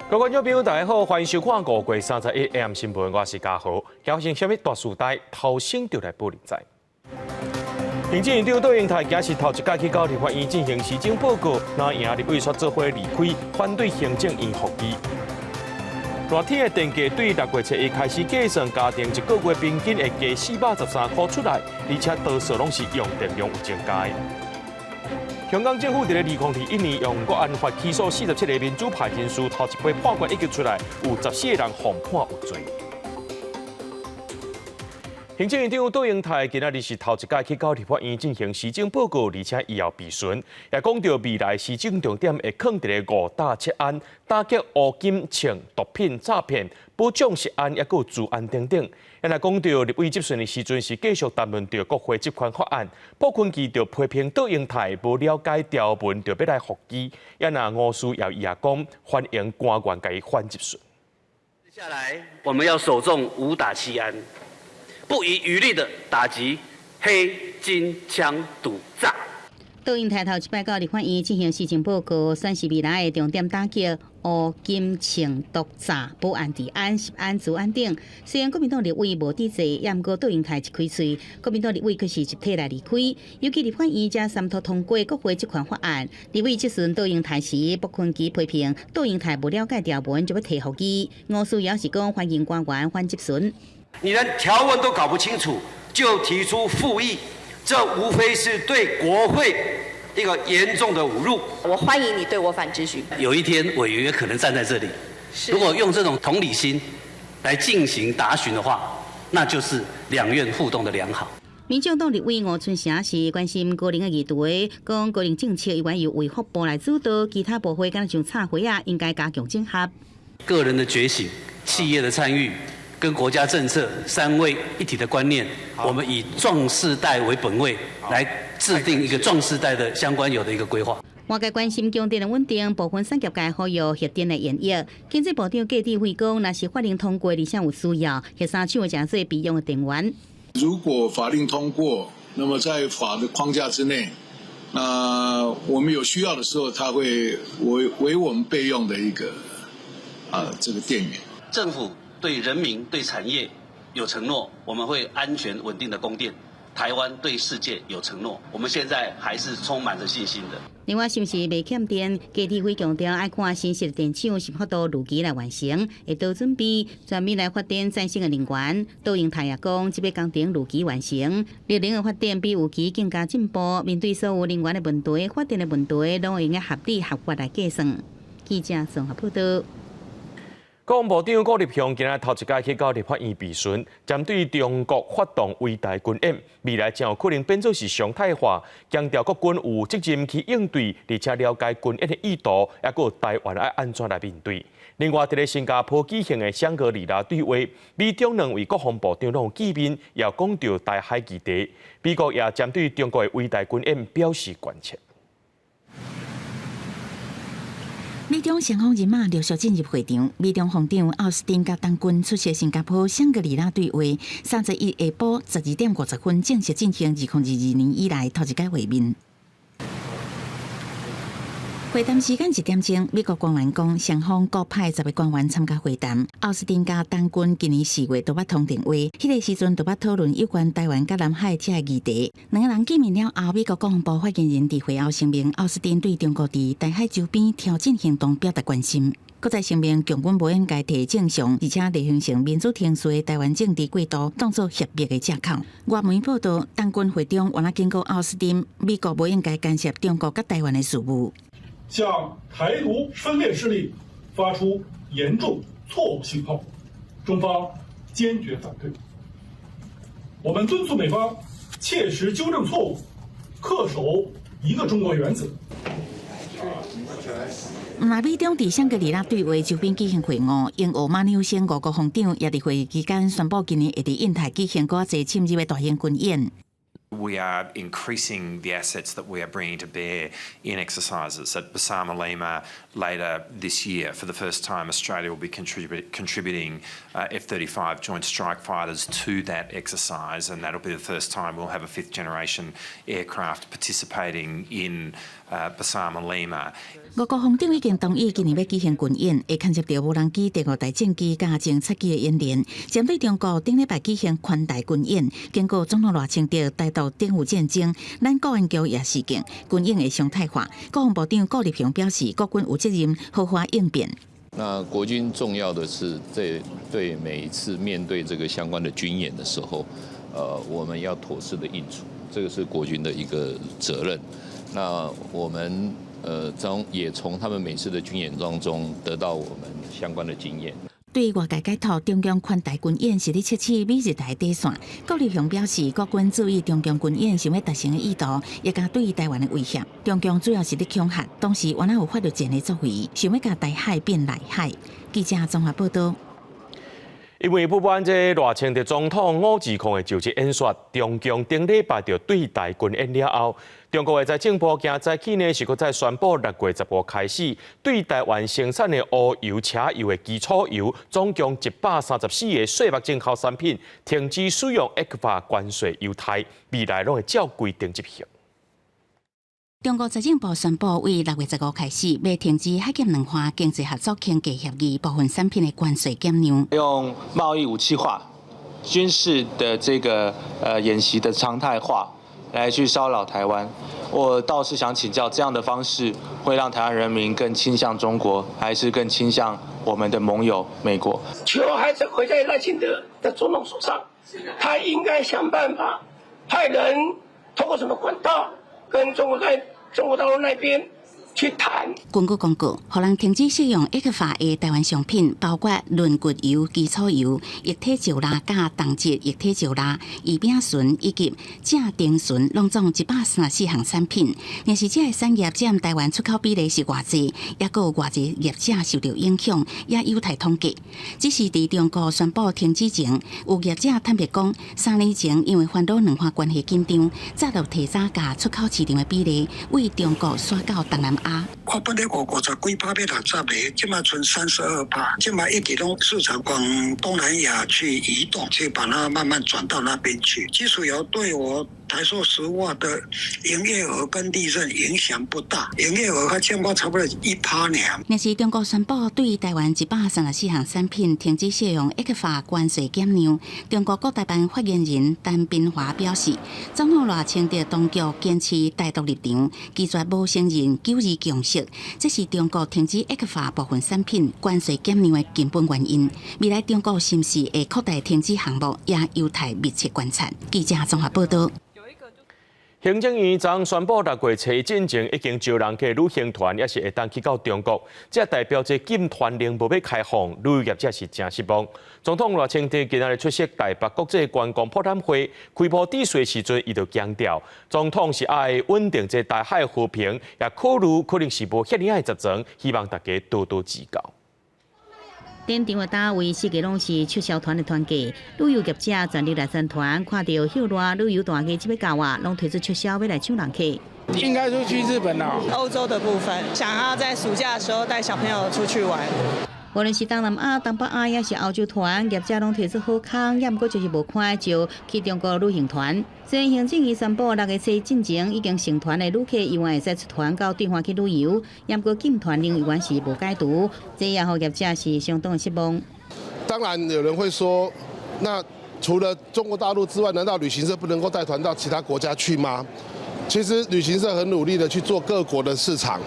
各位观众朋友，大家好，欢迎收看5月31 AM 新闻，我是嘉豪。交通消息大时代，头先就来报连载。行政院长杜英泰今日头一届去到立法院进行施政报告，那赢立委说做伙离开，反对行政院复议。热天的电价对6月1日开始计算，家庭一个月平均会加413块出来，而且多数拢是用电量有增加的。香港政府伫2021年用国安法起诉47个民主派人士，头一批判决已经出来，有14个人被判有罪。行政院长杜英泰今日是头一届去到立法院进行施政报告，而且以后备询，也讲到未来施政重点会放伫个5大七案，打击乌金、枪、毒品、诈骗、保障食安，也有治安等等。也来讲到立委质询的时阵，是继续谈论到国会这款法案，朴坤基就批评杜英泰无了解条文，就要来复议。也那吴思瑶也讲欢迎官员给翻质询。接下来我们要首重5打7安。不遗余力地打击黑金枪赌诈。杜英泰头一摆到立法院进行施政报告，算是未来的重点打击乌金、枪、毒诈、保安、治安、食安、治安等。虽然国民党立委无抵制，也毋过杜英泰一开喙，国民党立委却是一体来离开。尤其立法院才3读通过国会这款法案，立委质询杜英泰时，朴坤基批评杜英泰无了解条文就要提复议。吴思瑶是讲欢迎官员翻质询。你连条文都搞不清楚，就提出复议，这无非是对国会一个严重的侮辱。我欢迎你对我反质询。有一天委员也可能站在这里，如果用这种同理心来进行答询的话，那就是两院互动的良好。民进党立委吴春霞是关心高龄的议题，讲高龄政策应该由卫福部来主导，其他部会敢像插会应该加强整合。个人的觉醒、企业的参与。跟国家政策3位一体的观念，我们以壮世代为本位，来制定一个壮世代的相关有的一个规划。外界关心供电的稳定，部分产业界呼吁核电的演绎。经济部长郭志辉讲，若是法令通过，而且有需要，核三厂真做必用的电源。如果法令通过，那么在法的框架之内，那我们有需要的时候，它会为我们备用的一个这个电源。政府对人民、对产业有承诺，我们会安全稳定的供电。台湾对世界有承诺，我们现在还是充满着信心的。另外，是不是未欠电？郭志辉强调，爱看新式的电厂是否都如期来完成，会多准备全面来发展再生的能源。杜英泰也讲，这笔工程如期完成，绿能的发展比有期更加进步。面对所有能源的问题、发电的问题，拢会用合理合法来计算。记者综合报道。国防部长郭立雄今日头一届去到立法院备询，针对中国发动围台军演，未来将有可能变作是常态化，强调国军有责任去应对，而且了解军演的意图，也有台湾要安怎来面对。另外，伫新加坡举行的香格里拉对话，美中两位国防部长拢见面，也讲到台海议题。美国也针对中国的围台军演表示关切。美中双方人马陆续进入会场，美中防长奥斯汀甲当军出席新加坡香格里拉对话，31日下晡12点50分正式进行2022年以来头一届会面。会谈时间1点钟，美国官员讲，双方各派10位官员参加会谈。奥斯汀甲当军今年4月都捌通电话，迄个时阵都捌讨论有关台湾甲南海这个议题。两个人见面了后，美国国防部发言人伫会后声明，奥斯汀对中国伫台海周边挑衅行动表达关心。搁再声明，强军无应该摕正常而且例行性民主程序的台湾政治过渡当作协议的借口。外媒报道，当军会中原来警告奥斯汀，美国无应该干涉中国甲台湾的事务。向台独分裂势力发出严重错误信号，中方坚决反对。我们敦促美方切实纠正错误，恪守一个中国原则。美中伫香格里拉对话周边举行会晤，英俄马纽先5国防长也伫会议期间宣布，今年会伫印太举行搁较侪深入的大型军演。We are increasing the assets that we are bringing to bear in exercises. At Basama Lima later this year, for the first time, Australia will be contributing F-35 Joint Strike Fighters to that exercise, and that'll be the first time we'll have a fifth-generation aircraft participating in Basama Lima. 5国防长已经同意今年要举行军演，会牵涉到无人机、第5代战机加侦察机的演练。针对中国顶礼拜举行宽大军演，经过总统赖清德带动政府战争，咱国安局也示警，军演会常态化。国防部长顾立雄表示，国军有责任好好应变。那国军重要的是，对每一次面对这个相关的军演的时候，我们要妥善的应处，这个是国军的一个责任。那我们也从他们每次的军演当中得到我们相关的经验。对外界解读中共宽大军演是咧测试美日台底线，顾立雄表示，国军注意中共军演想要达成的意图，也加对台湾的威胁。中共主要是咧恐吓，当时原来有法律前的作为，想要甲台海变内海。记者综合报道。因为不满这赖清德总统5指控的就职演说，中共顶礼拜就对台军演了后，中国的财政部今早起呢是搁再宣布6月10号开始，对台湾生产的乌油、车油的基础油，总共134个税目进口产品停止使用ECFA关税优待，未来拢会照规定执行。中国财政部宣布，为6月10号开始，要停止海检两化经济合作经济协议部分产品的关税减量。用贸易武器化、军事的这个演习的常态化来去骚扰台湾，我倒是想请教，这样的方式会让台湾人民更倾向中国，还是更倾向我们的盟友美国？球还是回在赖清德的总统手上，他应该想办法派人通过什么管道跟中国大陆那边去谈。根据公告，互人停止使用ECFA的台湾商品，包括论骨油、基础油、液体石蜡加动质液体石蜡、乙丙醇以及正丁醇，拢总134项产品。但是这个产业占台湾出口比例是偌济，也有偌济业者受到影响，也有待统计。只是伫中国宣布停止前，有业者坦白讲，3年前因为烦恼两化关系紧张，早就提早把出口市场的比例为中国刷到东南亚。我本来50几%要60个，现在存32%，现在一直拢市场往东南亚去移动，去把它慢慢转到那边去。基础油对我台塑石化的营业额跟利润影响不大，营业额还占差不多1%呢。但是中国宣布对台湾134项产品停止使用ECFA关税减量。中国国台办发言人陈斌华表示，总统赖清德当局坚持台独立场，拒绝无承认九二共识，这是中国停止ECFA部分产品关税减量的根本原因。未来中国是不是会扩大停止项目，也有待密切观察。记者综合报道。行政院昨宣布6月初进前已经招人去旅行团，也是会当去到中国，这代表这禁团令无要开放，旅游业者是真失望。总统赖清德今日出席台北国际观光博览会开幕致辞时阵，伊就强调，总统是爱稳定这台海和平，也考虑可能是无遐尔爱集成，希望大家多多指教。典场的单位四个拢是促销团的团价，旅游业者全力来参团，看到许多旅游团个这要搞啊，拢推出促销要来抢人客。应该是去日本啦，欧洲的部分，想要在暑假的时候带小朋友出去玩。无论是东南亚、东北亚，也是欧洲团，业者拢提出好康，也毋过就是无看就去中国旅行团。虽然行政院宣布6月初进前已经成团的旅客，永远会使出团到对方去旅游，也毋过禁团令永远是无解除，这也让业者是相当的失望。当然有人会说，那除了中国大陆之外，难道旅行社不能够带团到其他国家去吗？其实旅行社很努力的去做各国的市场。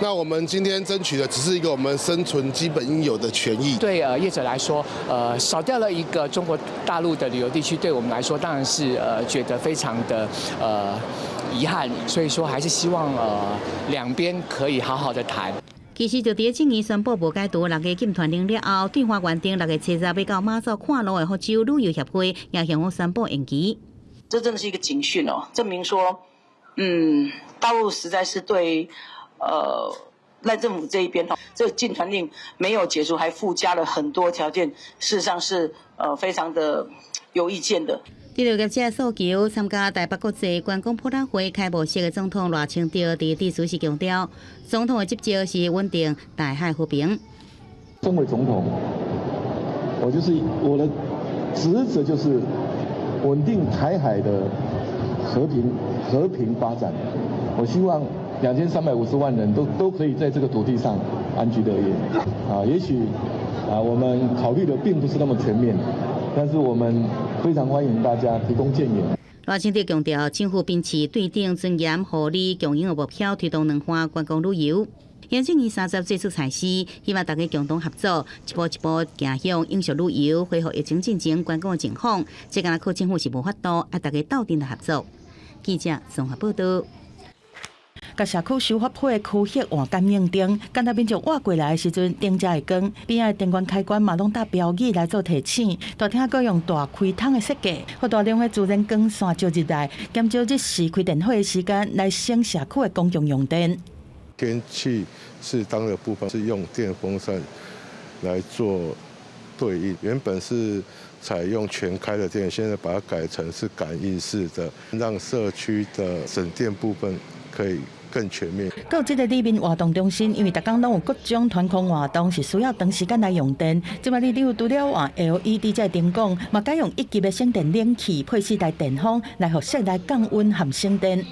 那我们今天争取的只是一个我们生存基本应有的权益。对业者来说，少掉了一个中国大陆的旅游地区，对我们来说当然是觉得非常的遗憾。所以说还是希望两边可以好好的谈。其实就伫今年宣布无解除6月禁团令了后，对花原定6月初要到马祖看路的福州旅游协会也向我宣布延期。这真的是一个警讯哦，证明说，大陆实在是对赖政府这一边这禁团令没有解除，还附加了很多条件，事实上是非常的有意见的。第六业者诉求，参加台北国际观光博览会开幕式的总统赖清德伫致辞时强调，总统的职责是稳定台海和平。身为总统，我的职责就是稳定台海的和平发展。我希望2350万人都可以在这个土地上安居乐业。也许我们考虑的并不是那么全面，但是我们非常欢迎大家提供建议。赖清德强调，政府秉持对等、尊严、互利、共赢的目标，推动两岸观光旅游。行政院30做出裁示，希望大家共同合作，一步一步走向永续旅游，恢复疫情进前观光的情况。这敢靠政府是无法度，大家斗阵来合作。记者综合报道。甲社区修法会区域换感应灯，敢若民众换过来的时阵，灯才会光。边仔电源开关嘛拢搭标语来做提醒。大厅阁用大开窗的设计，和大量的自然光线照入来，减少日时开电火的时间，来省社区的公共用电。天气适当的部分是用电风扇来做对应，原本是采用全开的电，现在把它改成是感应式的，让社区的省电部分可以更全面。到这个里面活动中心，因为逐工拢有各种团控活动，是需要长时间来用电。即摆你有除了换 LED 这灯光，嘛改用1级的省电冷气配4台电风来互室内降温和省电。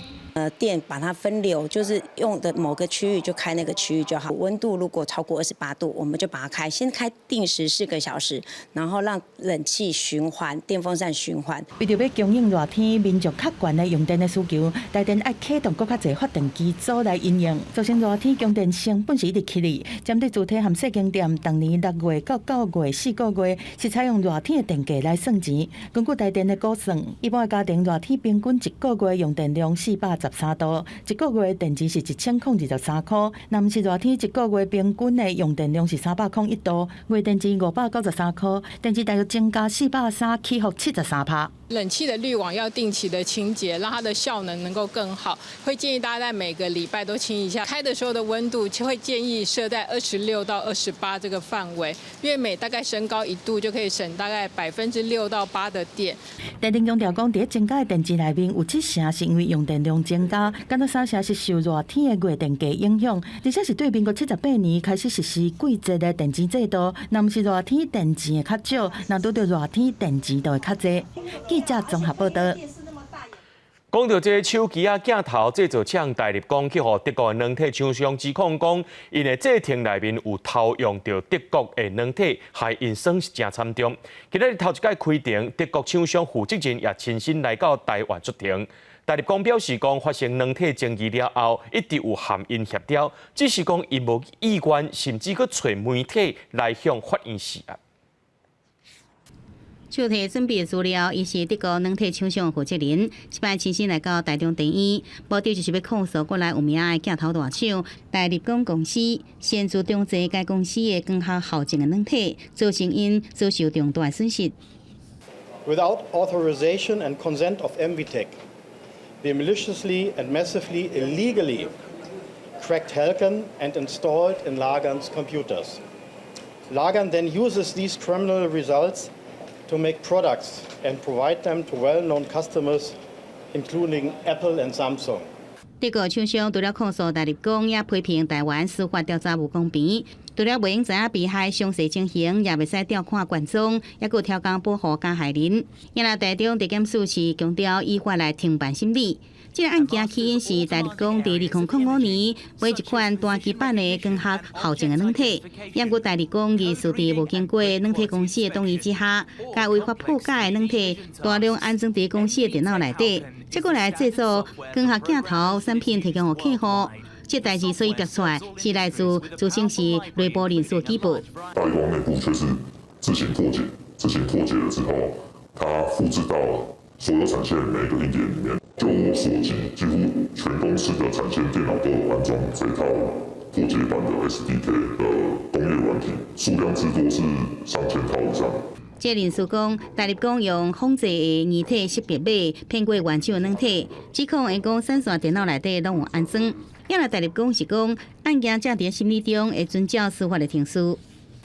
电把它分流，就是用的某个区域就开那个区域就好。温度如果超过28度，我们就把它开，先开定时4个小时，然后让冷气循环、电风扇循环。为着要供应热天民众较悬的用电的需求，台电爱启动更较侪发电机组来运用，造成热天供电成本是一直起哩。针对主体和细经店，当年6月到9月4个月是采用热天的电价来算钱。根据台电的估算，一般的家庭热天平均1个月用电量413度，1个月电池是1023块。那毋是热天1个月平均的用电量是301度，月电池593块，电池大约增加430，起伏73%。冷气的滤网要定期的清洁，让它的效能够更好。会建议大家在每个礼拜都清一下。开的时候的温度会建议设在26到28这个范围，因为每大概升高1度就可以省大概6%到8%的电。台电强调讲，伫增加的电池内面有7成是因为用电量增加，敢若3成是受热天的月电价影响，而且是对民国78年开始实施季节的电池制度。若毋是热天电池会较少，若拄到热天电池就会较侪。记者综合报道。讲到这手机镜头制造厂大立光去互德国的软体厂商指控讲，因的制程内面有偷用到德国的软体，害因损失真惨重。今日头一届开庭，德国厂商负责人也亲身来到台湾出庭。大立光表示讲，发生软体争议了后，一直有含因协调，只是讲因无意愿，甚至去找媒体来向法院施压。手提准备资料，伊是德国软体厂商负责人，即摆亲身来到台中地院，目的就是要控诉过来有名的镜头大厂大立光公司，先自中资该公司的光学校正的软体，造成因遭受重大损失。Without authorization and consent of MVTech, they maliciously and massively illegally cracked Helken and installed in Lagan's computers. Lagan then uses these criminal results to make products and provide them to well-known customers, including Apple and Samsung. 德国厂商除了控诉大立光，也批评台湾司法调查无公平。除了袂用知影被害详细情形，也袂使调看卷宗，也佫超工保护加害人。因来台中地检署是强调依法来停办审理。这个案件起因是大立光伫2005年买一款单机版的光学校正的软体，验过大立光技术伫无经过软体公司的同意之下，甲违法破解的软体大量安装伫公司的电脑内底，结果来制作光学镜头产品提供给客户。这代志所以逼出来是来自自称是雷波人所举报。大立光内部却是自行破解，自行破解了之后，它复制到所有产线每个硬件里面。就我所知，几乎全公司的产线电脑都有安装这套破解版的 SDK 的工业软体，数量之多是上千套以上。这人士讲，大立光用仿制的二体识别码骗过原厂的软体，指控员工闪烁电脑内底拢有安装。也来大力讲是讲案件正在审理中，会遵照司法的程序。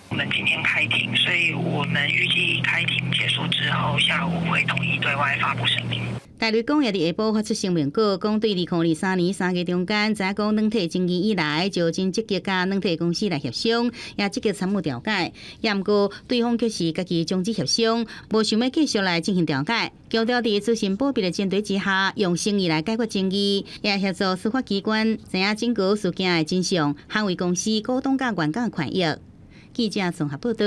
我们今天开庭，所以我们预计开庭结束之后，下午会统一对外发布声明。大律公也伫下晡发出声明稿，讲对2023年3月中间，知影讲软体争议以来，就真积极甲软体公司来协商，也积极参与调解。也毋过，对方却是家己终止协商，无想要继续来进行调解。强调伫资讯保密的前提之下，用诚意来解决争议，也协助司法机关知影整个事件的真相，捍卫公司股东甲员工的权益。记者综合报道。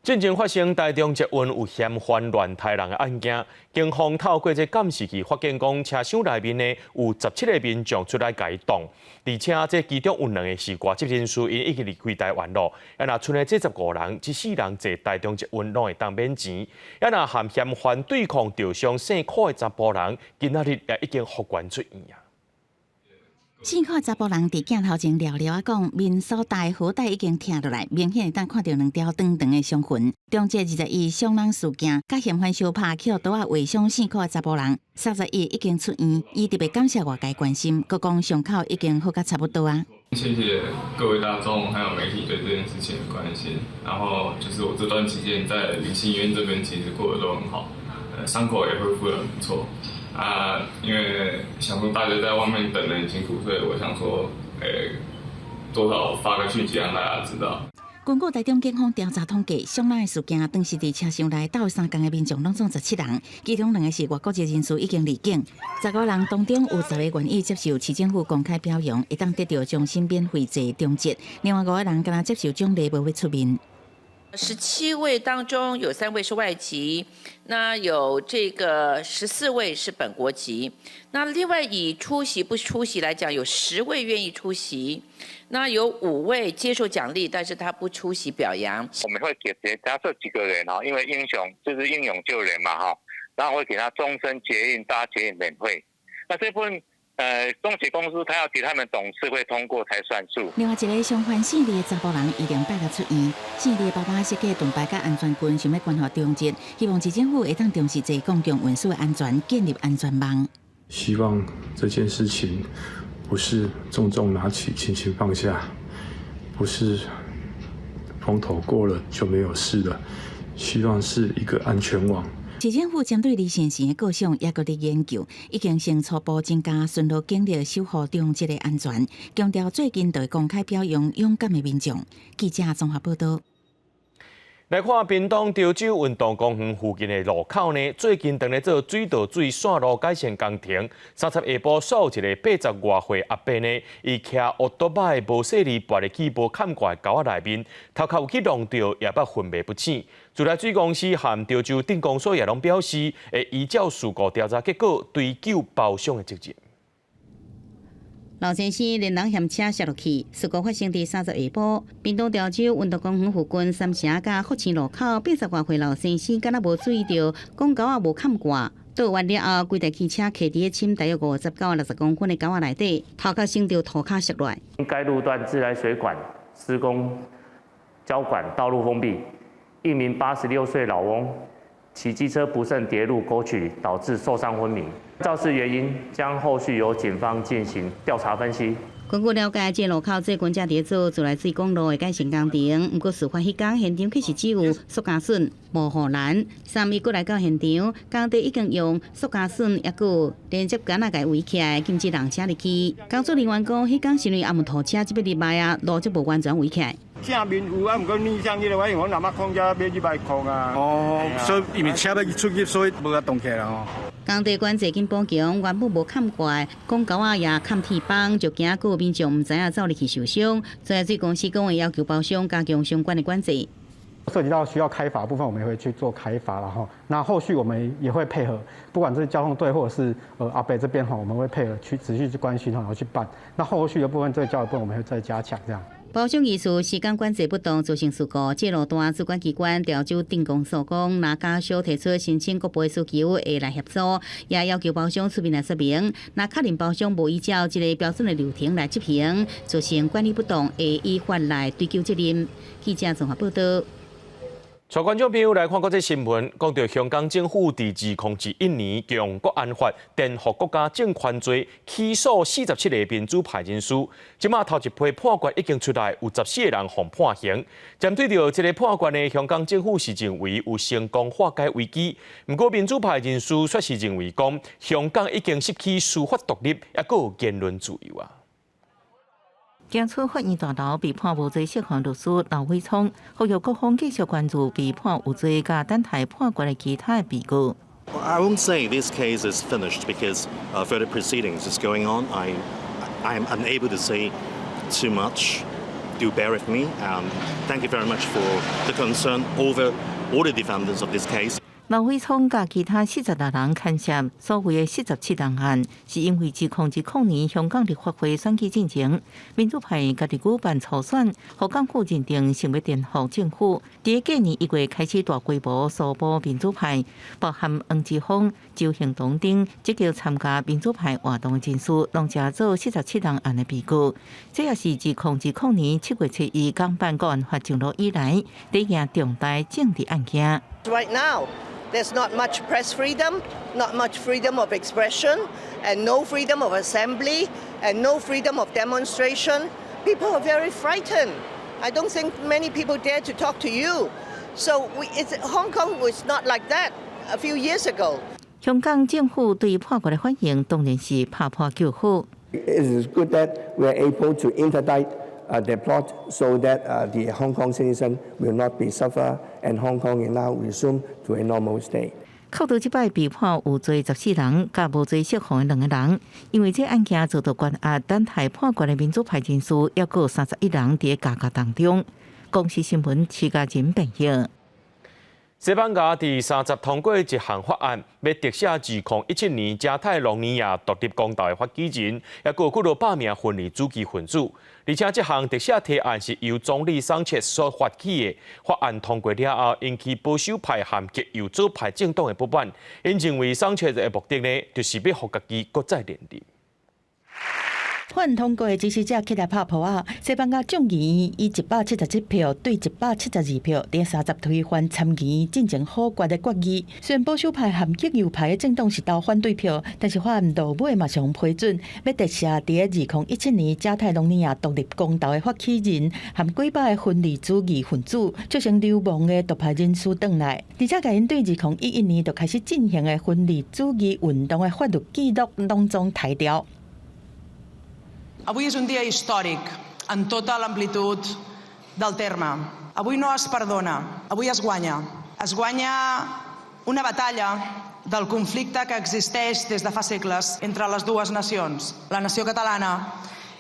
进前发生台中捷运有嫌犯乱杀人的案件，警方透过这监视器发现，讲车厢内面呢有17个民众出来解冻，而且这其中有2个是外籍人士，因已经离开台湾咯。也若剩的这15人，这4人坐台中捷运拢会当免钱。也若和嫌犯对抗受伤姓柯的查甫人，今仔日也已经复原出院啊。姓柯查甫人伫镜头前聊聊讲，面所戴好带已经拆落来，明显会当看到2条长长的伤痕。中介21伤人事件，甲嫌犯相拍捡刀划伤姓柯查甫人，31已经出院。伊特别感谢外界关心，佮讲伤口已经好甲差不多啊。谢谢各位大众还有媒体对这件事情的关心。然后就是我这段期间在林信医院这边其实过得都很好，伤口也恢复得很不错。因为想说大家在外面等得很辛苦，所以我想说，多少发个讯息让大家知道。根据台中警方调查统计，伤人的事件，当时伫车厢内斗3天的民众拢总17人，其中2个是外国籍人士已经离境，15人当中有10个愿意接受市政府公开表扬，会当得到终身免费坐中捷，另外5个人敢若接受奖励，无要出面。17位当中有3位是外籍，那有这个14位是本国籍，那另外以出席不出席来讲，有10位愿意出席，那有5位接受奖励，但是他不出席表扬。我们会给假设几个人因为英雄就是英勇救人嘛然后会给他终身捷运搭捷运免费，那这部分。中捷公司他要给他们董事会通过才算数。另外一个伤患姓李的查甫人已经拜六出院，姓李的爸爸设计盾牌甲安全裙，想要捐予中捷，希望市政府会当重视这公共运输的安全，建立安全网。希望这件事情不是重重拿起，轻轻放下，不是风头过了就没有事了，希望是一个安全网。市政府针对李先生的构想也搁伫研究，已经先初步增加巡逻警力，守护中捷的安全。强调最近就会公开表扬勇敢的民众。记者综合报道。来看屏东潮州运动公园附近的路口呢，最近正在做水道水线路改善工程。30下晡，所有一个80外岁阿伯呢，伊骑奥多巴的无细里拔入去无看过的沟仔内面，头壳有去弄到，也捌昏迷不醒。自来水公司和潮州镇公所也拢表示，会依照事故调查结果追究包厢的责任。老先生连人险车摔落去，事故发生伫30下晡，屏东潮州运动公园附近三城甲福清路口，80外岁老先生敢若无注意到，公沟仔无看过，倒弯了后，规台汽车骑伫深大约50到60公分的沟仔内底，头壳先着涂骹摔落来。该路段自来水管施工交管道路封闭，一名86岁老翁骑机车不慎跌入沟渠，导致受伤昏迷。肇事原因将后续由警方进行调查分析。根据了解，这路口最近正伫做自来水公路的改善工程，不过事发迄天现场却是只有塑胶笋、无护栏。3日过来到现场，工地已经用塑胶笋也有连接杆仔给围起来，禁止人车入去。工作人员讲，迄天是因为暗暝土车这边入来啊，路就无完全围起来。正面有啊，毋过逆向迄个，我那么空车要入来空啊。所以因为车要出去，所以无啊动起来哦。工地管制紧补强，原本无看过的公沟仔也看铁板，就惊个民众唔知影走入去受伤。自来水公司讲会要求包厢加强相关的管制。涉及到需要开罚部分，我们也会去做开罚了哈。那后续我们也会配合，不管是交通队或者是阿北这边哈，我们会配合去持续去关心然后去办。那后续的部分，这个交流部分我们会再加强这样。包厢艺术时间管制不当造成事故，这路段主管机关潮州镇公所讲，若家属提出申请，各部的需求会来协助，也要求包厢出面来说明。若确认包厢无依照这个标准的流程来执行，造成管理不当，会依法来追究责任。记者综合报道。带观众朋友来看国际新闻，讲到香港政府伫2021年用国安法颠覆国家政权罪起诉47个民主派人士，即马头一批判决已经出来，有14个人被判刑。针对着这个判决呢，香港政府是认为有成功化解危机，不过民主派人士却是认为讲香港已经失去司法独立，也佫有言论自由啊。检出法院大楼被判无罪释放律师刘伟聪，呼吁各方继续关注被判有罪加等待判决的其他被告。I won't say this case is finished because further proceedings is going on. I am unable to say too much. Do bear with me. Thank you very much for the concern over all the defendants of this case. 刘伟聪甲其他46人牵涉所谓的47人案，是因为自2010年香港立法会选举进前，民主派家己举办初选，互港府认定想要颠覆政府。伫隔年1月开始大规模搜捕民主派，包含黄之锋、周行东等积极参加民主派活动的人士，拢加做47人案的被告。这也是自2010年7月7日港版国安法上路以来第一件重大政治案件。Right now. There's not much press freedom, not much freedom of expression, and no freedom of assembly, and no freedom of demonstration. People are very frightened. I don't think many people dare to talk to you. So Hong Kong was not like that a few years ago. 香港政府对判决的反应当然是拍破叫好。It is good that we are able to interdict the plot so that the Hong Kong citizen will not be suffer and Hong Kong will now resume to a normal state. 扣除即摆被判有罪14人，甲无罪释放的2个人，因为这案件遭到关押等待判决的民主派人士，还有31人伫监狱当中。公司新闻徐家珍报道。西班牙第30通过一项法案，要特赦2017年加泰隆尼亚独立公投的发起人，也有几多百名分离主义分子。而且这项特赦提案是由总理桑切斯所发起的。法案通过了后，引起保守派和极右左派政党的不满。因认为桑切斯的目的呢，就是要让家己搁再连任。法案通过的支持者起来拍扑啊！西班牙众议院以177票对172票，第30推翻参议院进行否决的决议。虽然保守派和极右派的政党是投反对票，但是法案到尾马上批准，要特赦伫2017年加泰隆尼亚独立公投的发起人和几百个分离主义分子，造成流亡的独派人士转来，而且甲因对2011年就开始进行的分离主义运动的法律记录拢总抬掉。Avui és un dia històric en tota l'amplitud del terme. Avui no es perdona, avui es guanya. Es guanya una batalla del conflicte que existeix des de fa segles entre les dues nacions, la nació catalana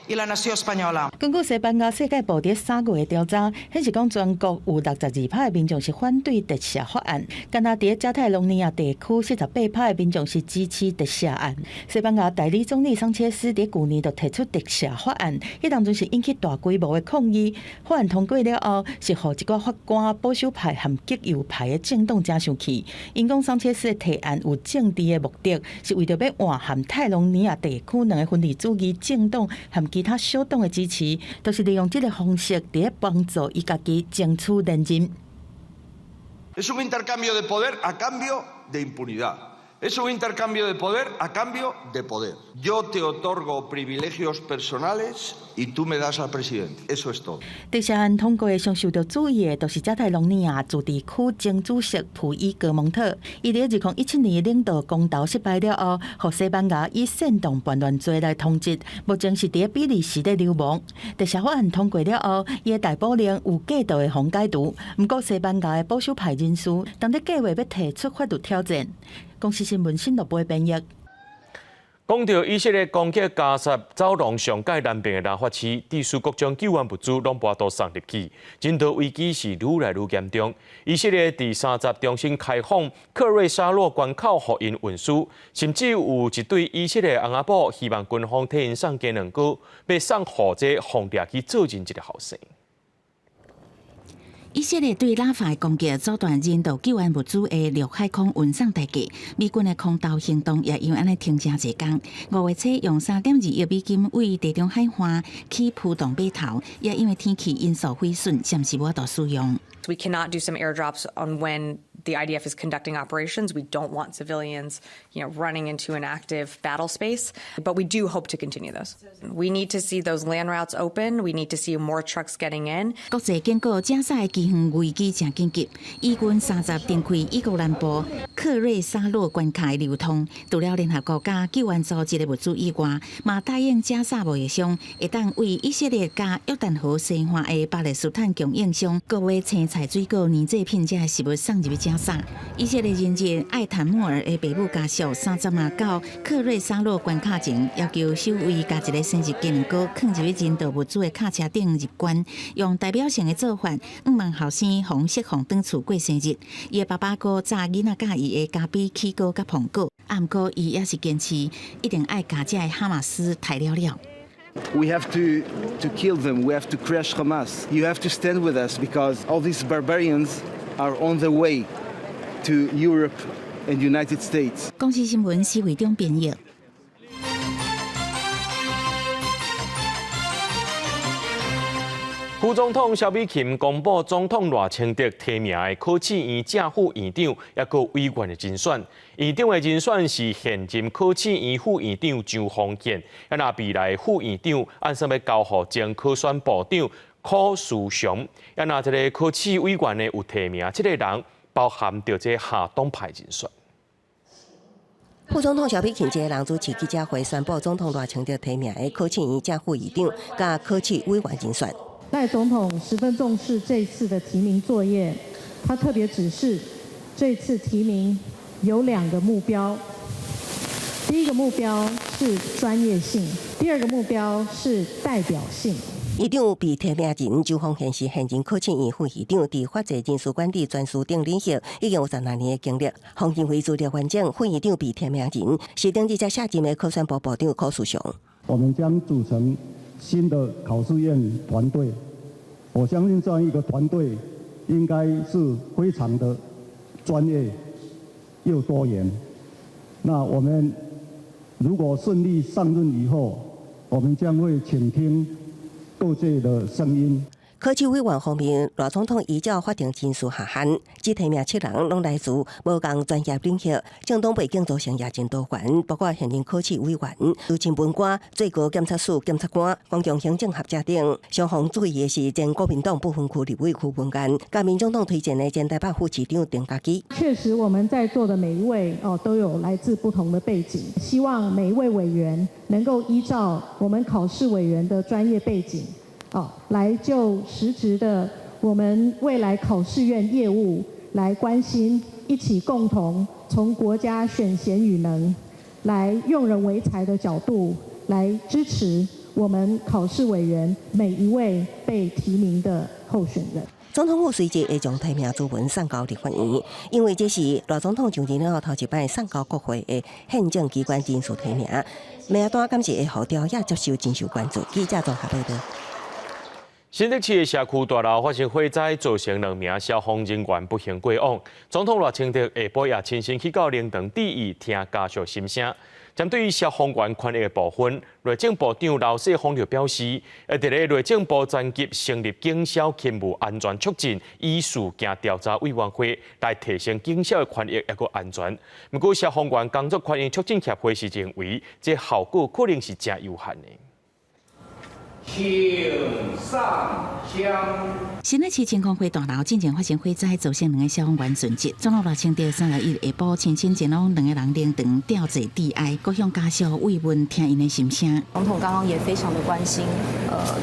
i la nació espanyola. 根据西班牙世界报伫3月的调查，显示讲全国有62%的民众是反对特赦法案，干那伫加泰隆尼亚地区48%的民众是支持特赦案。西班牙代理总理桑切斯伫去年就提出特赦法案，迄当阵是引起大规模的抗议。法案通过了后，是互一寡法官、保守派和极右派的政党真生气。因讲桑切斯的提案有政治的目的，是为着要换含泰隆尼亚地区2个分离主义政党和其他小党的支持，都是利用这个方式伫咧帮助伊家己争取连任。Es un intercambio de poder a cambio de impunidad. Es un intercambio de poder a cambio de poder. Yo te otorgo privilegios personales y tú me das al presidente. Eso es todo. 特赦案通过上受到注意的，就是加泰隆尼亚自治区前主席普伊格蒙特。伊伫2017年领导公投失败了后，互西班牙以煽动叛乱罪来通缉，目前是伫比利时的流亡。特赦法案通过了后，伊的逮捕令有过度的封解除。不过西班牙的保守派人士当在计划要提出法律挑战。公司新闻新闻部编译。讲到以色列攻击加沙走廊上界南边的拉法市，地区各种救援物资拢搬到送入去，人道危机是愈来愈严重。以色列第30重新开放克瑞沙洛关口，互因运输，甚至有一对以色列翁仔某希望军方替因送鸡卵糕，要送予这放掠去做人一个后生。以色列对拉法的攻击阻断人道救援物资的陆海空运送代价，美军的空投行动也因为安尼停真侪天。5月初用3.2亿美金为地中海岸起铺动码头，也因为天气因素毁损，暂时无法度使用。We cannot do some airdrops on when the IDF is conducting operations. We don't want civilians, running into an active battle space, but we do hope to continue those. We need to see those land routes open. We need to see more trucks getting in. 国际警告，加沙的机遇危机正紧急。以军30展开伊国南部克瑞沙洛关卡的流通，除了联合国家救援组织的物资以外，嘛答应加沙贸易商会当为以色列加约旦河西岸的巴勒斯坦供应商，各位青菜水果、年制品这食物送入去加沙。以色列人质艾坦莫尔的爸母家属30晚到克瑞沙洛关卡前，要求守卫加一个生日纪念膏放入去人道物资的卡车顶入关，用代表性的做法，希望后生红释放转厝过生日。伊的爸爸哥炸囡仔甲伊的咖啡起糕甲苹果，不过伊也是坚持一定爱甲这个哈马斯抬了了。We have to kill them. We have to crush Hamas. You have to stand with us because all these barbarians are on the way to Europe and United States. 公司新闻是为中编译。副总统萧美琴公布总统赖清德提名的考试院正副院长，也个委员的人选。院长的人选是现任考试院副院长张丰建，也那未来副院长按说要交予前科选部长柯树雄。也那这个考试委员的有提名，7个人包含着这下党派人选。副总统萧美琴一个人主持记者会，宣布总统赖清德提名的考试院正副院长加考试委员人选。赖总统十分重视这次的提名作业，他特别指示，这次提名有2个目标。第一个目标是专业性，第二个目标是代表性。院长被提名人周凤贤是现任考试院副院长，伫法制人事管理专书等领域已经有12年的经历。方进会资料完整，副院长被提名人是顶一届下任的科选部部长柯树雄。我们将组成新的考试院团队，我相信这样一个团队应该是非常的专业又多元。那我们如果顺利上任以后，我们将会倾听各界的声音。考试委员方面，赖总统依照法定人事下限，只提名7人，拢来自无共专业领域，政党背景组成也真多元，包括现任考试委员、资深文官、最高检察署检察官、公共行政学者等。双方注意的是前国民党不分区立委区文干，甲民众党推荐的前台北副市长丁家基。确实，我们在座的每一位都有来自不同的背景，希望每一位委员能够依照我们考试委员的专业背景。来就实质的我们未来考试院业务来关心，一起共同从国家选贤与能，来用人为才的角度来支持我们考试委员每一位被提名的候选人。总统府随即会将提名书文送交立法院，因为这是赖总统上任了后头一摆送交国会的宪政机关人事提名。名单今次的号召也接受真受关注。记者综合报道。新竹市的社区大楼发生火灾，造成2名消防人员不幸过往。总统赖清德下晡也亲身去到灵堂致意，听家属心声。针对于消防员权益的部分，内政部长刘世峰就表示，会伫咧内政部专辑成立警消勤务安全促进与事件调查委员会，来提升警消的权益也个安全。不过，消防员工作权益促进协会是认为，这效果可能是真有限的。请上香。新北市情况会大楼进前发生火灾，造成2个消防员殉职。总统赖清德31日下晡亲身前往2个人灵堂吊祭致哀，各向家属慰问，听因的心声。总统刚刚也非常的关心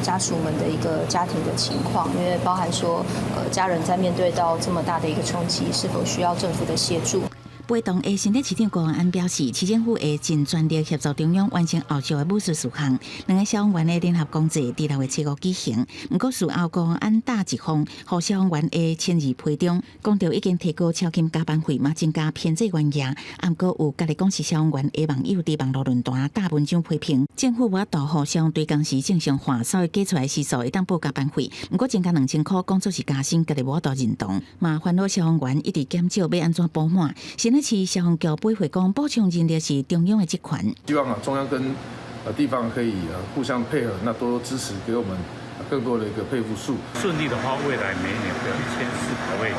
家属们的一个家庭的情况，因为包含说家人在面对到这么大的一个冲击，是否需要政府的协助。陪同的新北市长高虹安表示，市政府会尽全力协助中央完成后续的武术事项。两个消防员的联合公祭伫6月7号举行。不过事后高虹安打一封，互消防员的亲自批中，讲到已经提高超勤加班费，嘛增加偏执员额。啊，不过有家己讲是消防员的网友伫网络论坛打文章批评，政府无法度互消防队工时正常化，所以计出来时数会当补加班费。不过增加2000块，讲做是加薪，家己无法度认同。嘛烦恼消防员一直减少，要安怎补满？新北市消防局补回讲，补充人力是中央的职权。希望中央跟地方可以互相配合，那多支持给我们更多的一个配副数。顺利的话，未来每年会有1400位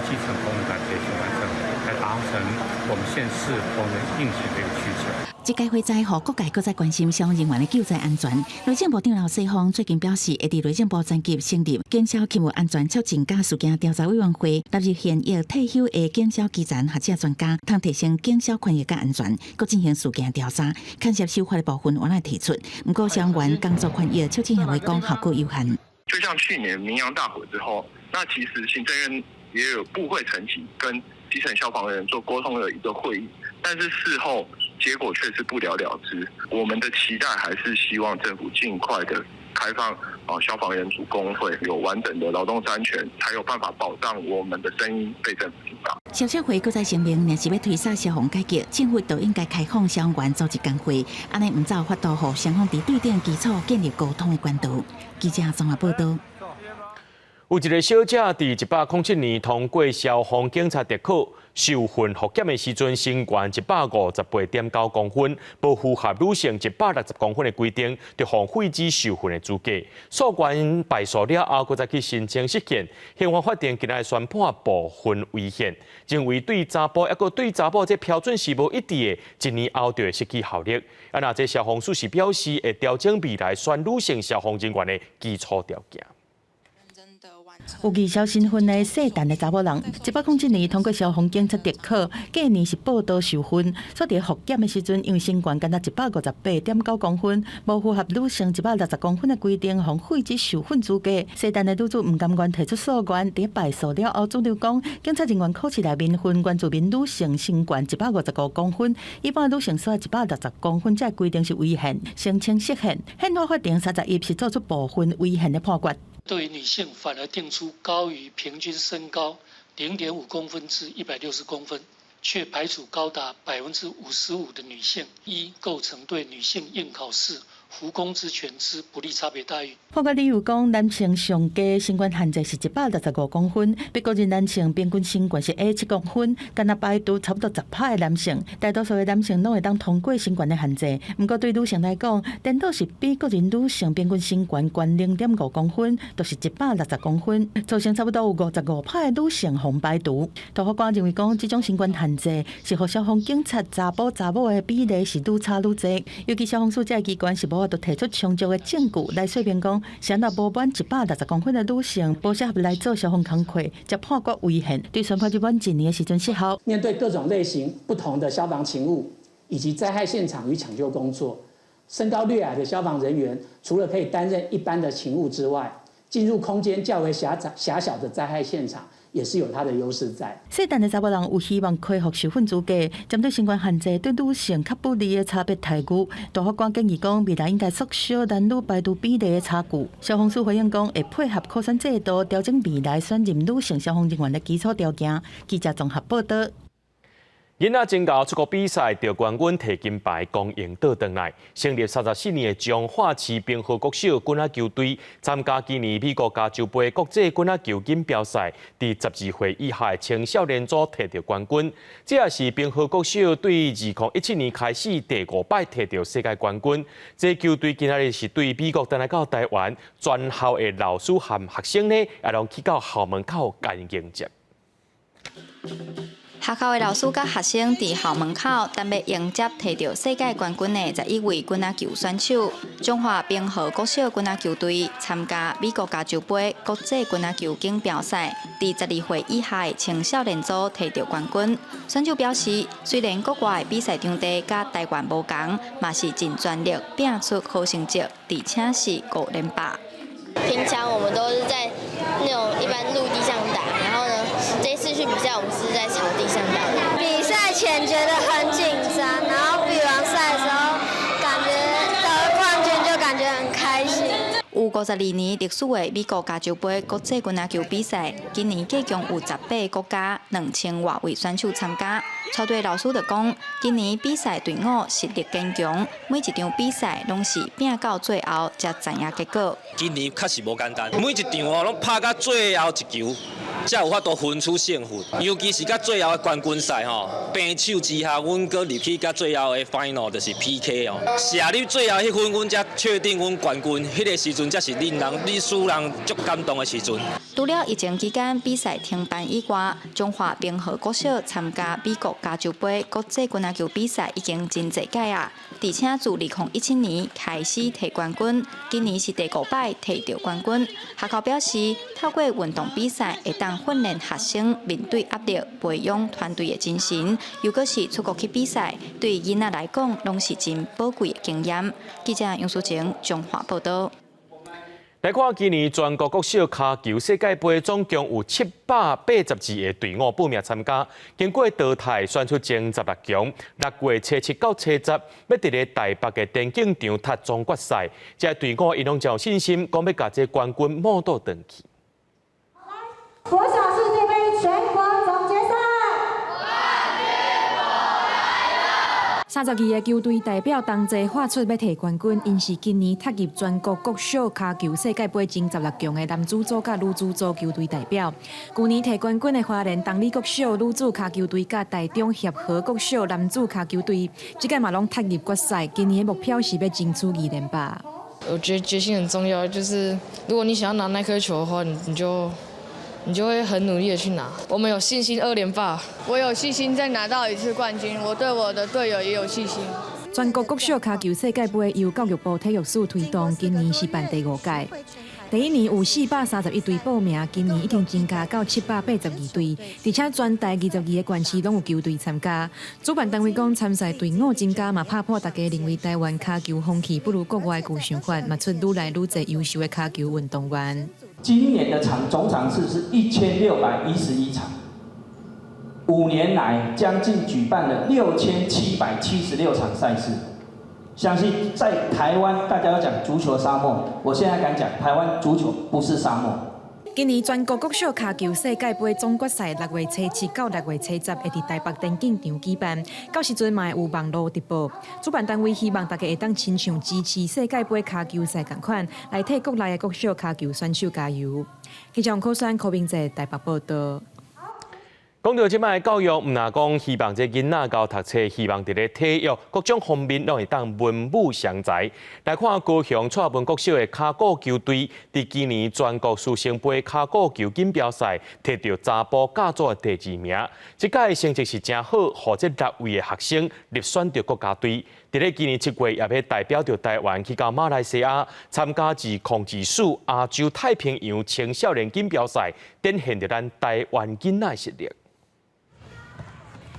基层公务员培训完成，来达成我们县市公人应勤的一个需求。这届会在互各界各在关心消防人员的救灾安全。内政部长刘世芳最近表示，会伫内政部专辑成立警消勤务安全促进加事件调查委员会，纳入现役退休的警消基层学者专家，通提升警消权益甲安全，搁进行事件调查。牵涉修法的部分，我来提出。不过消防员工作权益促进协会讲效果有限。就像去年明阳大火之后，那其实行政院也有部会层级跟基层消防员做沟通的一个会议，但是事后结果却是不了了之。我们的期待还是希望政府尽快的开放消防员组工会有完整的劳动安全，才有办法保障我们的声音被政府听到。消协会搁再声明，若是要推动消防改革，政府就应该开放消防员组织工会，安尼唔才有法度互双方伫对等基础建立沟通的管道。记者综合报道。有一个小姐伫107年通过消防警察特考，受训复检的时阵，身高158.9公分，不符合女性160公分的规定，就互废止受训的资格。诉权败诉了后，搁再去申请释宪。刑法法庭今日宣判部分违宪，认为对查甫抑搁对查某这标准是无一致的，1年后就会失去效力。啊，那这消防署是表示会调整未来选女性消防人员的基础条件。有技校身份的细陈的查某人，107年通过消防警察特考，隔年是报道受训。所伫复检的时阵，因为身高敢若158.9公分，无符合女性160公分的规定，互废止受训资格。细陈的女主唔甘愿提出诉愿，伫败诉了后，主张讲警察人员考试内面分原住民女性身高155公分，一般女性所160公分，这规定是违宪，申请释宪。宪法法庭31是做出部分违宪的判决。对于女性反而定出高于平均身高0.5公分至160公分，却排除高达55%的女性，依构成对女性应考试服公之权之不利差别待遇。判决理由讲，男性上低身高限制是165公分，被告认男性平均身高是7公分，敢若排除差不多10%的男性，大多数的男性拢会当通过身高的限制。不过对女性来讲，颠倒是比个人女性平均身高悬0.5公分，就是160公分，造成差不多有55%的女性红排除。大法官认为讲，这种身高限制是互消防警察查甫查某的比例是愈差愈侪，尤其消防署这机关是无法度提出充足的证据来说明讲，谁若无满160公分的女性无适合来做消防工作，则判决违宪，对宣判日满1年的时阵失效。面对各种类型不同的消防勤务以及灾害现场与抢救工作，身高略矮的消防人员除了可以担任一般的勤务之外，进入空间较为狭小的灾害现场，也是有它的优势在。细陈的查某人有希望恢复受训资格，针对身高限制对女性较不利的差别待遇，大法官建议讲，未来应该缩小男女排除比例的差距。消防署回应讲，会配合考选制度，调整未来选任女性消防人员的基础条件。记者综合报道。囡仔真高出国比赛得冠军摕金牌，公赢倒转来。成立34年的彰化市滨河国小棍仔球队参加今年美国加州杯国际棍仔球锦标赛，伫12岁以下青少年组摕到冠军。这也是滨河国小对2017年开始第5摆摕到世界冠军。这球队今仔日是对美国回来到台湾，全校的老师和学生呢，也拢去到校门口甲因迎接。学校的老师甲学生伫校门口，准备迎接摕到世界冠军的11位棍仔球选手。中华滨河国小棍仔球队参加美国加州杯国际棍仔球锦标赛，伫12岁以下的青少年组摕到冠军。选手表示，虽然国外的比赛场地甲台湾无同，嘛是尽全力拼出好成绩，而且是5连霸。平常我们都是在那种一般陆地上打，然后呢，这一次去比赛我们是在草地上打。比赛前觉得很紧张，然后比完赛的时候，感觉得冠军就感觉很开心。有52年历史的美国加州杯国际橄榄球比赛，今年计共有18国家2000外位选手参加。超队老师就讲，今年比赛队伍实力坚强，每一场比赛拢是拼到最后才知影结果。今年确实无简单，每一场拢拍到最后一球，才有法度分出胜负。尤其是到最后的冠军赛平手之下，阮阁入去到最后的 final 就是 PK 射入最后迄分，阮才确定阮冠军。迄个时阵才是令使人足感动的时阵。除了疫情期间比赛停办以外，中华冰河国小参加美国加州杯国际橄榄球比赛已经真侪届啊，而且自2017年开始摕冠军，今年是第5摆摕到冠军。学校表示，透过运动比赛会当训练学生面对压力、培养团队的精神，又搁是出国去比赛，对囡仔来讲拢是真宝贵的经验。记者杨淑晴中华报道。来看今年全国国小骹球世界杯，总共有782个队伍报名参加，经过淘汰选出前16强。6月初7到初10，要伫咧台北的电竞场踢总决赛。这队伍因拢真有信心，讲要把这冠军摸到回去。国小世界杯全国总决赛。32个球队代表同齐画出要摕冠军，因是今年踏入全国国小骹球世界杯前16强的男子组甲女子组球队代表。去年摕冠军的花莲东里国小女子骹球队甲台中协和国小男子骹球队，这届嘛拢踏入决赛。今年的目标是要争取2连霸。我觉得决心很重要，就是如果你想要拿那颗球的话，你就会很努力的去拿。我们有信心2连霸，我有信心再拿到1次冠军。我对我的队友也有信心。全国国小骹球世界杯由教育部体育署推动，今年是办第5届。第一年有431队报名，今年已经增加到782队，而且全台22个县市拢有球队参加。主办单位讲，参赛队伍增加嘛，打破大家认为台湾骹球风气不如国外旧想法，嘛出愈来愈侪优秀的骹球运动员。今年的总场次是1611场，5年来将近举办了6776场赛事。相信在台湾，大家要讲足球沙漠，我现在敢讲，台湾足球不是沙漠。今年全国国小骹球世界杯总决赛6月初7到6月初10会伫台北电竞场举办，到时阵嘛会有网络直播。主办单位希望大家会当亲像支持世界杯骹球赛同款，来替国内的国小骹球选手加油。记者王可选、柯明哲台北报道。讲到即摆教育，唔若讲希望这囡仔到读册，希望伫咧体育各种方面拢会当文武相才。来看高雄蔡文国小的骹鼓球队，伫今年全国师生杯骹鼓球锦标赛摕到查甫甲组的第2名。这届成绩是真好，互这6位的学生入选到国家队。伫咧今年7月，也要代表着台湾去到马来西亚参加自控制署亚洲太平洋青少年锦标赛，展现着咱台湾囡仔的实力。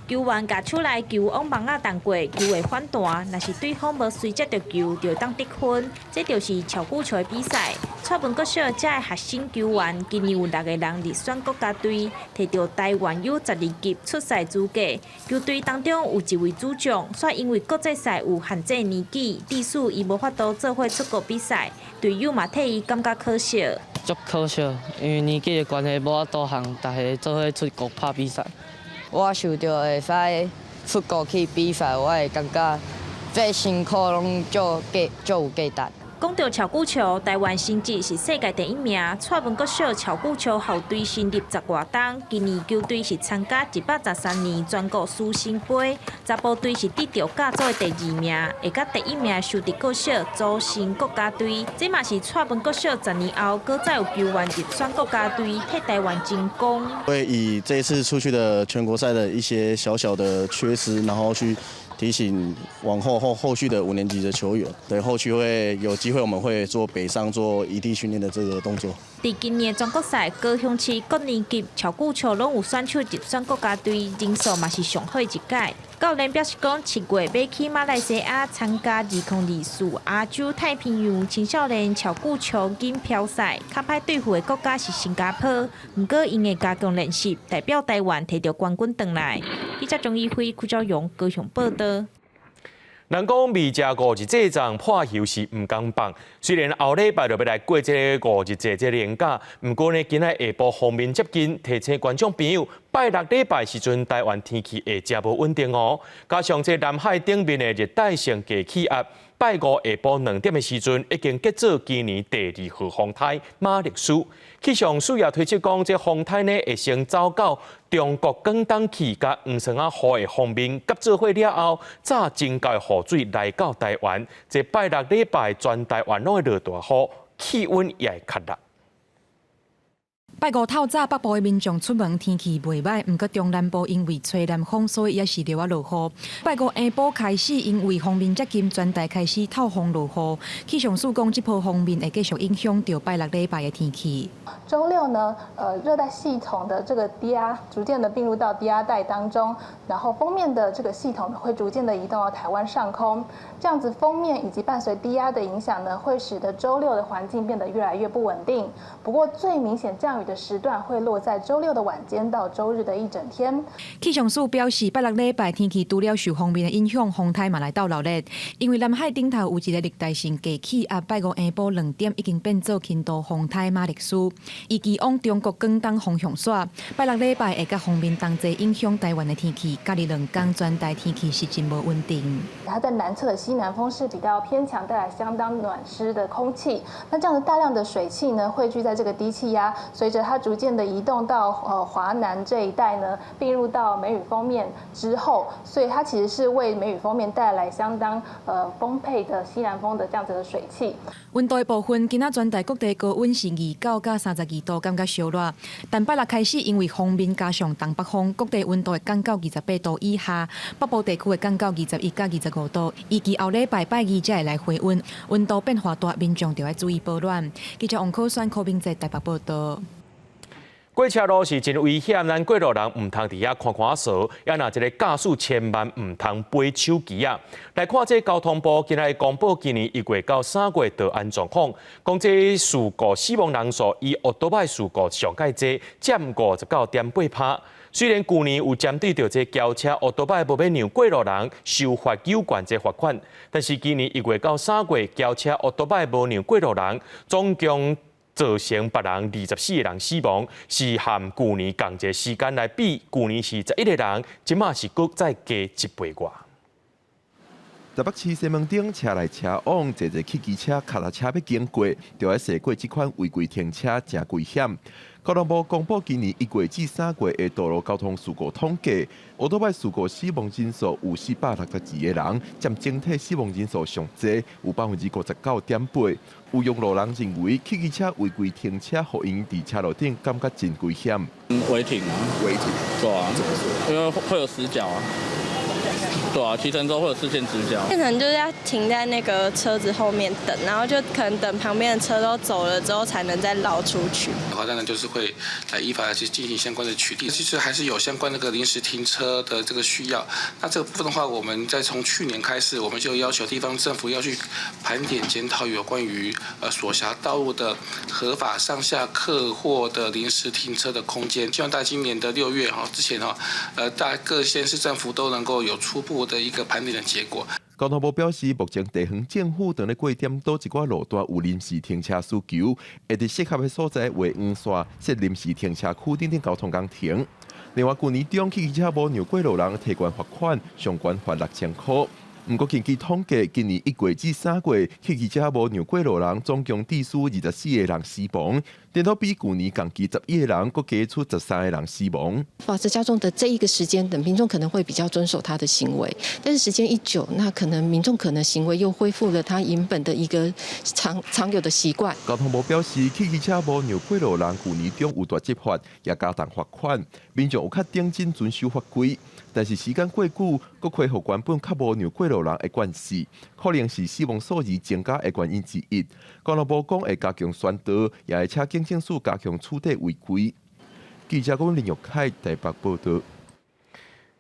球员夹出来球往网仔弹过，球会反弹，若是对方无随接到球，就当得分。这就是巧固球的比赛。蔡文国小这个学生球员，今年有6个人入选国家队，摕到台湾U12级出赛资格。球队当中有1位主将，却因为国际赛有限制年纪，致使伊无法度做伙出国比赛。队友嘛替伊感觉可惜。足可惜，因为年纪的关系，无法度通大家做伙出国拍比赛。我想到会使出国去比赛，我会感觉这辛苦拢足有价值。讲到巧固球，台湾成绩是世界第1名。蔡文国小巧固球校队新入10外档，今年球队是参加113年全国师生杯，查甫队是得到甲组的第2名，会甲第1名输伫国小组成国家队。这嘛是蔡文国小10年后，搁再有球员入选国家队，替台湾争光。会以这一次出去的全国赛的一些小小的缺失，然后去提醒往后续的5年级的球员，对，后续会有机会，我们会做北上做异地训练的这个动作。伫今年全国赛，高雄市各年级巧固球拢有选手入选国家队，人数嘛是上好一届。教练表示讲，7月要去马来西亚参加2024亚洲太平洋青少年巧固球锦标赛，较歹对付的国家是新加坡，不过因会加强练习，代表台湾摕到冠军回来。记者钟义辉、邱兆勇高雄报道。人讲未食五日节粽破休是唔公放，虽然后礼拜就要来过这个五日节这年假，不过呢，今仔下晡方面接近，提醒观众朋友，拜六礼拜时阵，台湾天气会真无稳定哦。加上这南海顶面的热带性低气压，拜五下晡2点的时阵，已经结束今年第2号风台马力苏。气象署也推测讲，这风台呢会先走到中国广东区甲黄山啊河的方面，甲做伙了后，再增加雨水来到台湾。这拜六礼拜全台湾拢会落大雨，气温也会较热。拜五透早，北部的民众出门天气袂歹，毋过中南部因为吹南风，所以也是着啊落雨。拜五下晡开始，因为锋面接近，全台开始透风落雨。气象署讲，这波锋面会继续影响到拜六礼拜的天气。周六呢，热带系统的这个低压逐渐的并入到低压带当中，然后锋面的这个系统会逐渐的移动到台湾上空。这样子锋面以及伴随低压的影响呢，会使得周六的环境变得越来越不稳定。不过最明显降雨的时段会落在周六的晚间到周日的一整天。气象署表示，拜六礼拜天气除了受锋面的影响，风台嘛来到热烈，因为南海顶头有一个热带性低气压，拜五下晡2点已经变做轻度风台马力苏，预计往中国广东方向甩。拜六礼拜会甲锋面同齐影响台湾的天气，隔日2天全台天气是真无稳定。它在南侧的西南风是比较偏强，带来相当暖湿的空气。那这样的大量的水汽呢，汇聚在这个低气压，随着它逐渐的移动到华南这一带呢，并入到梅雨锋面之后，所以它其实是为梅雨锋面带来相当丰沛的西南风的这样子的水汽。温度的部分，今仔全台各地高温是29到32度，感觉稍热。但拜六开始，因为锋面加上东北风，各地温度会降到28度以下，北部地区会降到21到25度。预计后礼拜拜二才会来回温，温度变化大，民众就要注意保暖。记者王可选、柯明在台北报道。过车路是真危险，咱过路人唔通伫遐看看扫，也若一个驾驶千万唔通背手机啊！来看这交通部今日公布今年1月到3月道安状况，讲这事故死亡人数以奥多拜事故上界多，占59.8%。虽然去年有针对着这轿车、奥多拜无要让过路人收罚有关这罚款，但是今年1月到3月，轿车、奥多拜无让过路人，总共造成别人24个人死亡，是和去年同一时间来比，去年是11个人，今嘛是搁再加1倍外。台北市西门町车来车往，坐汽机车、脚踏车要经过，就要驶过这款违规停车，真危险。交通部公布今年1月至3月的道路交通事故统计，奥多拜事故死亡人数有462个人，占整体死亡人数上济，有59.8%。有用路人认为，汽机车违规停车，互因伫车路顶感觉真危险。违停啊，违停，对啊，怎么说？因为会有死角啊。对啊，骑乘之后会有视线死角，可能就是要停在那个车子后面等，然后就可能等旁边的车都走了之后，才能再绕出去。的话，当然就是会来依法去进行相关的取缔。其实还是有相关那个临时停车的这个需要。那这个部分的话，我们在从去年开始，我们就要求地方政府要去盘点检讨有关于所辖道路的合法上下客货的临时停车的空间。希望在今年的6月之前大各县市政府都能够有初步的一个盘点的结果。交通部表示，目前地方政府等咧过点多一寡路段有临时停车需求，会伫适合的所在画黄线，设临时停车区等交通工停。另外，去年中汽机车无让过路人提悬罚款，上悬罚6000块。不过，根据统计，今年1月至3月，汽机车无让过路人总共致死24个人死亡，等到比去年同期11个人，佫加出13个人死亡。保持加重的这一个时间，等民众可能会比较遵守他的行为，但是时间一久，那可能民众可能行为又恢复了他原本的一个常有的习惯。交通部表示，汽机车无让过路人去年中有大执法，也加重罚款，民众有较认真遵守法规。但是时间过久，佫恢复原本较无让过路人的惯势，可能是死亡数字增加的原因之一。交通部讲会加强宣导，也会请警政署加强处理违规。记者林玉凯台北报道。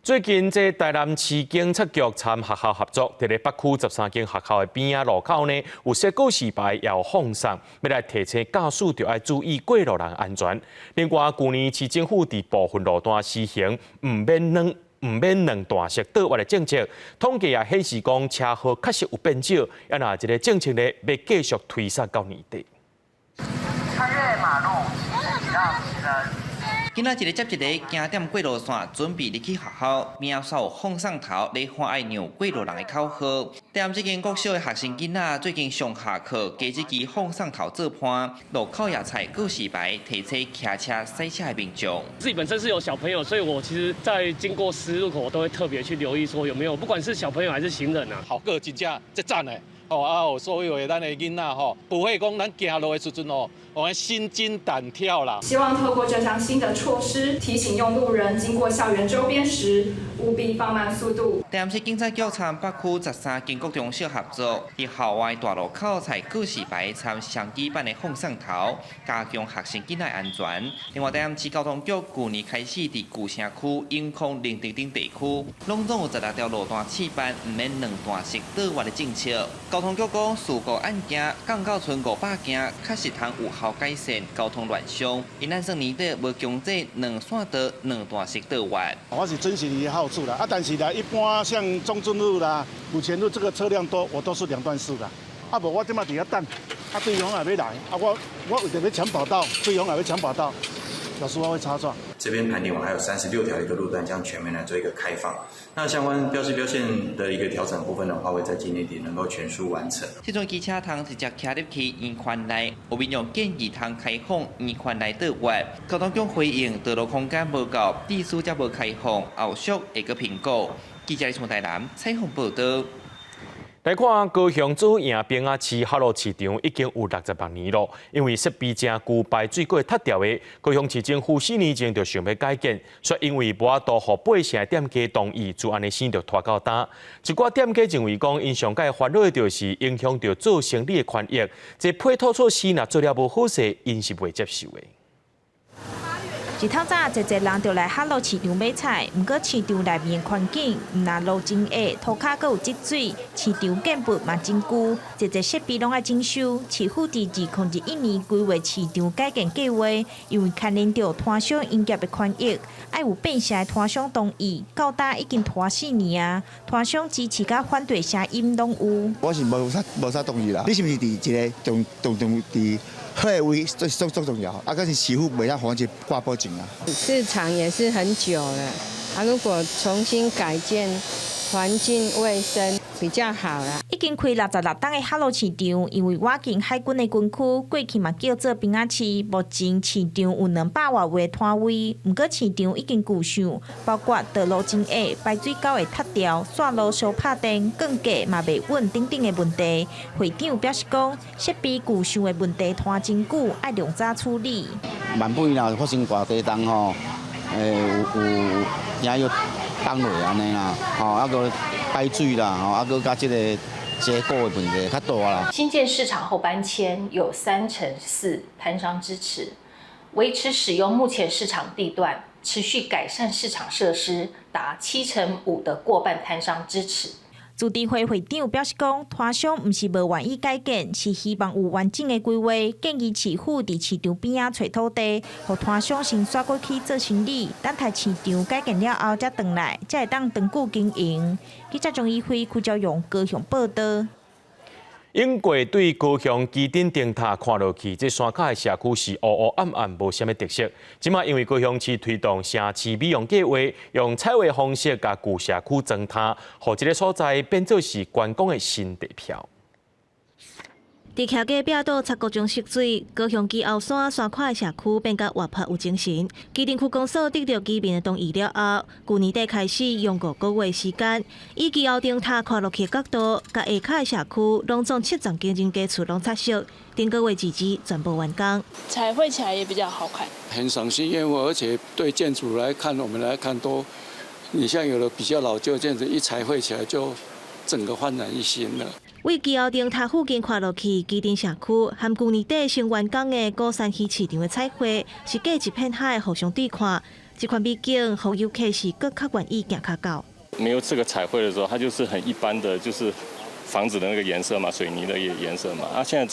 最近，这台南市警察局参学校合作，伫咧北区13间学校的边仔路口呢，有设告示牌，也有放送，要来提醒驾驶就要注意过路人安全。另外，去年市政府伫部分路段施行唔唔免两段式倒弯的政策，统计也显示讲车祸确实有变少，也那这个政策呢要继续推展到年底。穿越马路，礼让行人。今仔一个接一个行点过路线，准备入去学校，边仔有放送头咧欢爱让过路人的口号。踮这间国小的学生囡仔最近上下课，加这支放送头做伴，路口野菜告示牌提醒骑车、塞车的民众。自己本身是有小朋友，所以我其实在经过十字路口，我都会特别去留意说有没有，不管是小朋友还是行人啊，好个真正这赞的。所有咱的囡仔不会讲咱行路的时阵我心惊胆跳啦。希望透过这项新的措施，提醒用路人经过校园周边时，务必放慢速度。台市警察局参北区13间国中小合作，伫校外大路口采告示牌参上举办的放送头，加强学生囡仔安全。另外，台市交通局去年开始伫旧城区、永康、林地等地区，拢总有16条路段试办唔免两段式倒弯的政策。交通局讲，事故案件降到剩500件，确实通有效改善交通乱象。因按算年底无强制两线道两段式倒弯。我是珍惜你的好处啦，但是呢，一般像中正路啦、古前路这个车辆多，我都是2段式的。无我即马伫遐等，对方也要来，我为着要抢跑道，对方也要抢跑道。有时候会擦撞。这边盘点完还有36条的一个路段将全面来做一个开放。那相关标识标线的一个调整部分的话，会在今年底能够全数完成。这种机车通直接骑入去圆圈内，有民众建议通开放圆圈内倒弯。交通局回应道路空间无够，地势才无开放，后续会个评估。记者从台南采访报道。来看高雄主营平雅市哈罗市场已经有60多年了，因为设备正旧排水过塌掉的，高雄市政府4年前就想要改建，却因为无法度互8成的店家同意，就安尼生着拖到单。一寡店家认为讲，因上届烦恼的就是影响到做生意的权益，这配套措施若做了无好势，因是袂接受的。一透早，侪人就来哈罗市场买菜，毋过市场内面环境毋那路真矮，涂骹阁有积水，市场建筑嘛真旧，侪设备拢爱征收。市府伫2021年规划市场改建计划，因为牵连到摊商营业的权益，爱有8成的摊商同意，到今已经拖4年啊。摊商支持甲反对声音拢有。我是无啥同意啦，你是毋是伫一个重伫？好的位最重要，可是市府袂当防止挂保证啊。市场也是很久了，如果重新改建，环境卫生比较好啦。已经开66档的哈罗市场，因为挖进海军的军区，过去嘛叫做平雅市。目前市场有200多位摊位，不过市场已经旧上，包括道路真矮、排水沟会塌掉、线路烧拍电、降价嘛袂稳等等的问题。会长表示讲，设备旧上的问题拖真久，爱量早处理。万不若发生大地震吼，有也要放落安尼啦，个排水啦，个加这个结构的问题较大啦。新建市场后搬迁有34%摊商支持，维持使用目前市场地段，持续改善市场设施达75%的过半摊商支持。主持会会长表示讲，摊商毋是无愿意改建，是希望有完整的规划，建议市府伫市场边仔找土地，互摊商先刷过去做生意，等待市场改建了后才回来，才会当长久经营。记者钟义辉、邱朝勇高雄报道。英国对高雄基顶灯塔看落去，这山脚的社区是黑黑暗暗，无啥物特色。即马因为高雄市推动城市美容计划，用彩绘方式甲旧社区装塔，互这个所在变做是观光的新地标。伫徛街壁倒插各种色水，高雄基后山山脚的社区变甲活泼有精神。基顶区公所得到居民的同意了后，去年底开始用5个月时间，以基后灯塔看落去的角度，甲下骹的社区拢总70间人家厝拢拆色，顶个月几支全部完工。彩绘起来也比较好看，很赏心悦目，而且对建筑来看，我们来看都，你像有的比较老旧建筑，一彩绘起来就整个焕然一新了。为基后灯塔附近看落去，基顶社区和去年底新完工的高山溪市场的彩绘，是隔一片海互相对看，这款美景，互游客是更较愿意行较到。没有这个彩绘的时候，它就是很一般的，就是房子的那个颜色嘛，水泥的颜色嘛。现在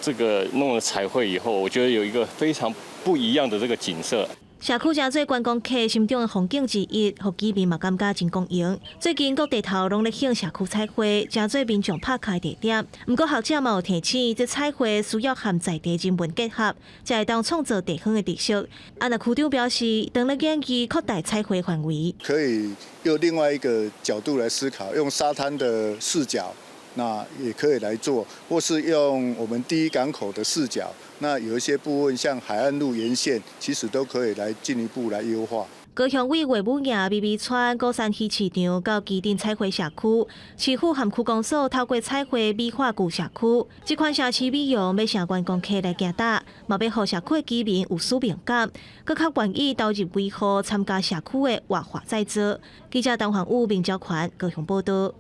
这个弄了彩绘以后，我觉得有一个非常不一样的这个景色。社区真侪观光客心中的风景之一，互居民嘛感觉真公营。最近各地头拢咧兴社区彩绘，真侪民众拍卡地点。不过学者嘛有提醒，这彩绘需要和在地人文结合，才会当创造地方的特色。安那区长表示，当咧建议扩大彩绘范围，可以用另外一个角度来思考，用沙滩的视角。那也可以来做，或是用我们第一港口的视角。那有一些部分，像海岸路沿线，其实都可以来进一步来优化。高雄为魏武营、美美村、高山溪市场到基镇彩绘社区，市府和区公所透过彩绘美化旧社区，这款社区美容要成观光客来行搭，嘛要让社区的居民有使命感，更较愿意投入维护参加社区的活化再造。记者陈焕武、明昭权高雄报道。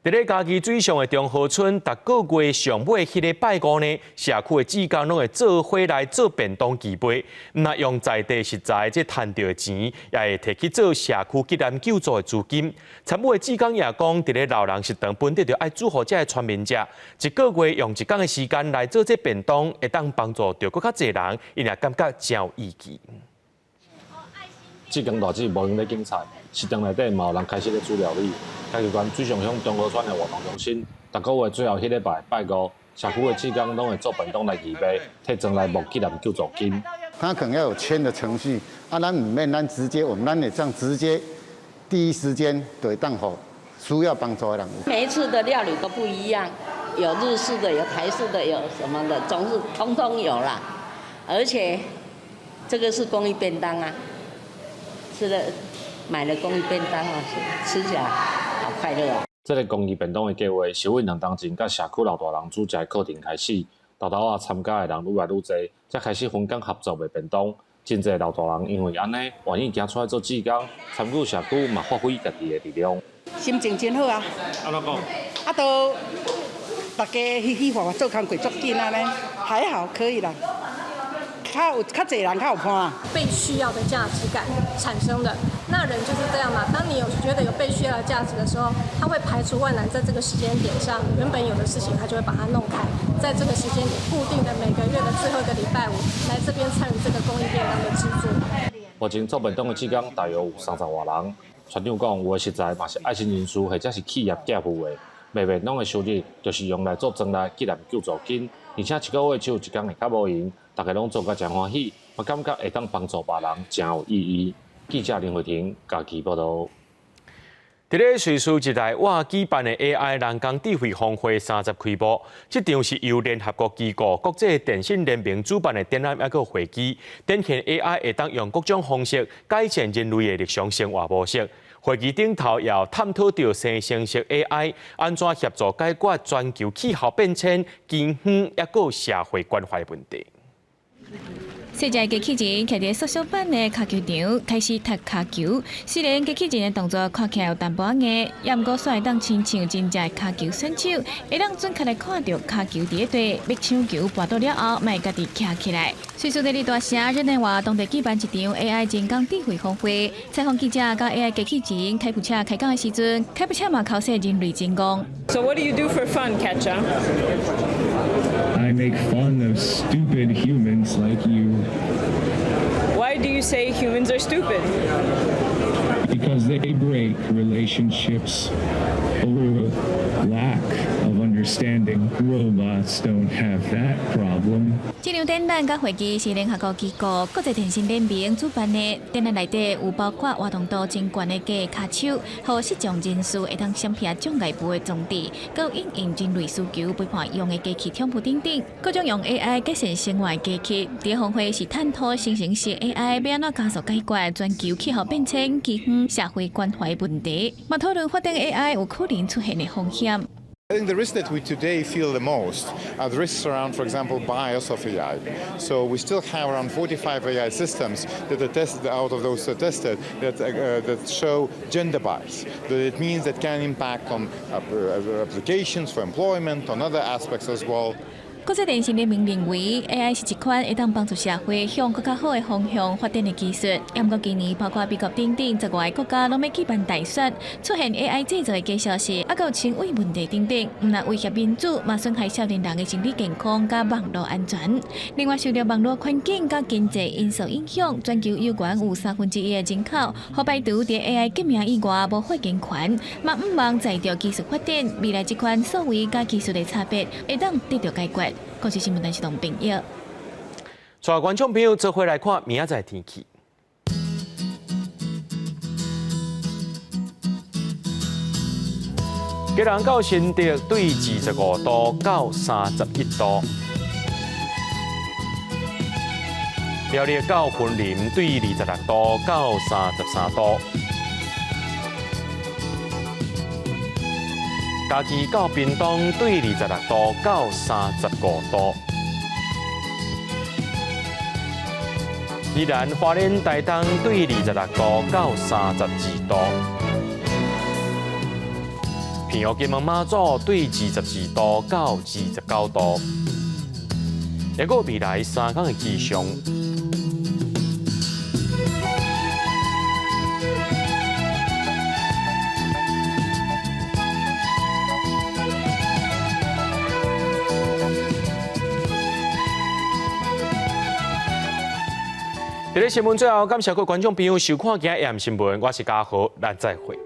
伫咧家己水上的中和村，逐个月上尾迄个拜五呢，社区的志工拢会做伙来做便当寄卖，那用在地实在即赚到的钱，也会摕去做社区急难救助的资金。参与的志工也讲，伫咧老人食堂本地就爱祝福这些村民者，一个月用1天的时间来做这便当，会当帮助到更较侪人，因也感觉真有意义。志工大姊无用咧竞赛，食堂内底嘛有人开始咧煮料理。嘉义县水上乡中和村的活动中心，逐个月最后迄礼拜拜五，社区的志工拢会做便当来义卖，摕装来募急难救助金。他可能要有签的程序，咱唔免咱直接，咱也这样直接，第一时间就会当好需要帮助的人。每一次的料理都不一样，有日式的，有台式的，有什么的，总是通通有啦。而且这个是公益便当啊，吃了买了公益便当啊，吃起来好快乐啊！这个公益便当的计划是为两当前甲社区老大人组织的课程开始，豆豆啊参加的人愈来愈多，才开始分工合作卖便当。真侪老大人因为安尼，愿意行出来做志工，参与社区嘛发挥家己的力量。心情真好啊！安怎讲？啊都大家嘻嘻哈哈做工过足紧啊呢，还好可以啦。较侪人较有伴。被需要的价值感产生的，那人就是这样嘛。当你有觉得有被需要的价值的时候，他会排除万难，在这个时间点上，原本有的事情他就会把它弄开。在这个时间点，固定的每个月的最后一个礼拜五，来这边参与这个公益便当的制作。目前做便当的志工大约有30外人。村长讲，有的实在嘛是爱心人士或者是企业寄付的，卖便当的收入就是用来做装来急难救助金，而且一个月只有1天会较无闲。大家拢做甲真欢喜，我感觉会当帮助别人，真有意义。记者林慧婷家己报道。伫咧瑞士一台我举办的 AI 人工智慧峰会30开幕，这场是由联合国机构国际电信联盟主办的展览一个会议，展现 AI 会当用各种方式改善人类的日常生活模式。会议顶头也探讨到生成式 AI 安怎协助解决全球气候变迁、健康也有社会关怀问题。世界机器人徛伫缩小版的脚球场，开始踢脚球。虽然机器人的动作看起来有淡薄硬，也毋过煞会当亲像真正的脚球选手，会当准确来看到脚球伫咧地，要抢球拔到了后，莫家己徛起来。瑞士第2大城日内瓦当地举办一场 AI 人工智慧峰会，采访记者甲 AI 机器人开普车开讲的时阵，开普车嘛考试人类真功。So what do you do for fun, Katja? I make fun of stupid humans like you. Why do you say humans are stupid? Because they break relationships over lack of understanding. Robots don't have that problem. 这场展览甲会议是联合国机构国际电信联盟主办的，展览内底有包括活动度真悬的假脚手，和视障人士会当闪避障碍物的装置，佮应用人类需求陪伴用的机器冲突等等，各种用 AI 改善生活的机器。第一峰会是探讨生成式 AI 要安怎加速解决全球气候变迁、健康、社会关怀问题，嘛讨论发展 AI 有可能出现的风险。I think the risks that we today feel the most are the risks around, for example, bias of AI. So we still have around 45 AI systems that are tested, out of those tested, that show gender bias. That it means that can impact on applications for employment, on other aspects as well. 国际电信联盟认为 ，AI 是一款会当帮助社会向更较好的方向发展的技术。不过今年包括美国等等10外国家拢要举办大选，出现 AI 制造的假消息，还有轻微问题等等，唔但威胁民主，嘛损害少年人的心理健康甲网络安全。另外，受到网络环境甲经济因素影响，全球有关有1/3的人口，可排除在 AI 革命以外无发言权，嘛唔望在着技术发展，未来这款所谓甲技术的差别会当得到解决。国际新闻台是同朋友。带观众朋友做回来看明仔载天气。吉人到新竹对25度到31度，苗栗到云林对26度到33度，嘉义到屏东对26度到35度，宜兰花莲台东对26度到32度。平湖金门马祖对22度到29度，还有未来3天的气象。在新闻最后，感谢各位观众朋友收看今日AM新闻，我是嘉豪，咱再会。